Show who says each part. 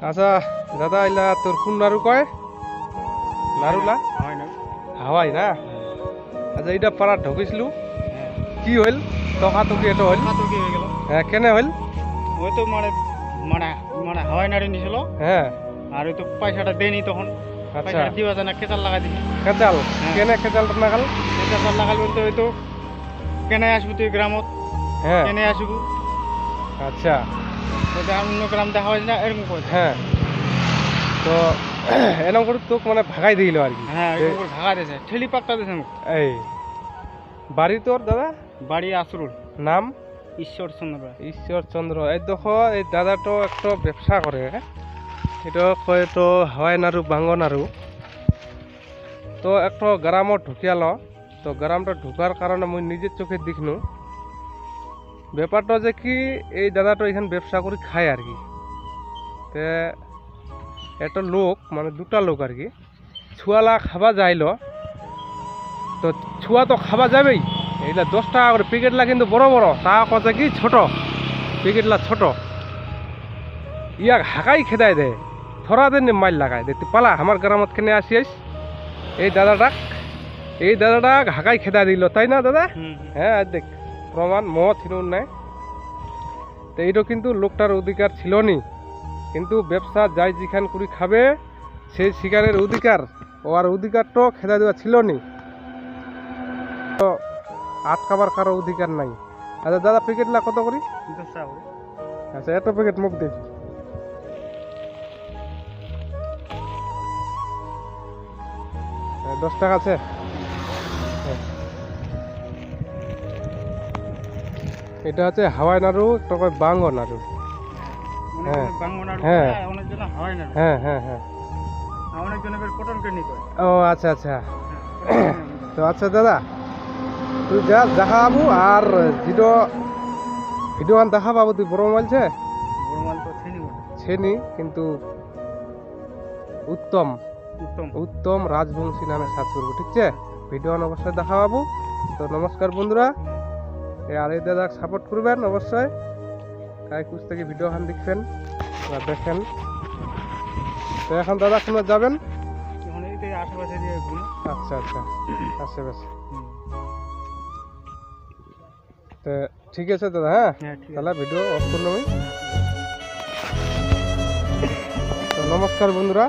Speaker 1: আচ্ছা দাদা ইলা তোর কোন নাড়ু কয় নাড়ুলা হাওয়াই না আচ্ছা এটা পাড়া ঢুকিছিলু কি হইল টকা টকি এটা হইল হ্যাঁ কেনে হইল
Speaker 2: ওই তো মানে মানে মানে হাওয়াই নাড়ি নিছিল
Speaker 1: হ্যাঁ
Speaker 2: আর ওই তো পয়সাটা দেয়নি তখন
Speaker 1: আচ্ছা
Speaker 2: পয়সাটা দিবা জানা কেচাল লাগাই দিছি
Speaker 1: কেচাল কেনে কেচালটা নাগাল
Speaker 2: কেচাল লাগাল বলতে ওই তো কেনে আসবি তুই গ্রামত
Speaker 1: হ্যাঁ
Speaker 2: কেনে আসবি
Speaker 1: আচ্ছা
Speaker 2: ওটা অন্য গ্রাম দেখা হয় না এরকম করে
Speaker 1: হ্যাঁ তো এরকম করে তোকে মানে ভাগাই দিল আর কি
Speaker 2: হ্যাঁ এরকম করে ভাগা দিয়েছে ঠেলি পাক্কা দিয়েছে মুখ
Speaker 1: এই বাড়ি তোর দাদা
Speaker 2: বাড়ি আসরুল
Speaker 1: নাম
Speaker 2: ঈশ্বরচন্দ্র রায়
Speaker 1: ঈশ্বরচন্দ্র এই দেখো এই দাদাটো একটা ব্যবসা করে এটা হয়তো হাওয়াই নাড়ু বাঙ্গ নাড়ু তো একটা গ্রামত ঢুকিয়াল তো গ্রামটা ঢুকার কারণে মুই নিজের চোখে দেখনু ব্যাপারটা যে কি এই দাদাটা এখানে ব্যবসা করে খায় আর কি তে একটা লোক মানে দুটা লোক আর কি ছুয়ালা খাবা যাইল তো ছুয়া তো খাবা যাবেই এইগুলা 10 টাকা করে প্যাকেটলা কিন্তু বড় বড় তা কথা কি ছোট প্যাকেটলা ছোট ইয়াক হাকাই খেদাই দে থরা দিন মাইল লাগাই দে তুই পালা আমার গ্রামত কেনে আসিস এই দাদাটাক হাকাই খেদা দিল তাই না দাদা হ্যাঁ দেখ প্রমাণ ছিল নাই তো এইটা কিন্তু লোকটার অধিকার ছিল নি কিন্তু ব্যবসা যাই যেখান করে খাবে সেই শিকারের অধিকার ও আর অধিকারটা খেদা দেওয়া ছিল নি তো আটকাবার কারো অধিকার নাই আচ্ছা দাদা প্যাকেটলা কত করি আচ্ছা এত প্যাকেট মুখ দে 10 টাকা আছে এটা হচ্ছে হাওয়াই নাড়ু একটা কয় বাঙ্গ নাড়ু হ্যাঁ হ্যাঁ হ্যাঁ হ্যাঁ হ্যাঁ ও আচ্ছা আচ্ছা তো আচ্ছা দাদা তুই যা দেখাবো আর ভিডিও দেখা পাবো তুই বড় মোবাইল ছেনি কিন্তু উত্তম উত্তম রাজবংশী নামে সার্চ করবো ঠিক আছে ভিডিও অবশ্যই দেখা পাবো তো নমস্কার বন্ধুরা আর এই দাদা সাপোর্ট করবেন অবশ্যই কাই কুছ থেকে ভিডিও খান দেখবেন বা দেখেন তো এখন দাদা শুনে যাবেন আচ্ছা আচ্ছা আশেপাশে তো ঠিক আছে দাদা হ্যাঁ তাহলে ভিডিও অফ করলাম তো নমস্কার বন্ধুরা।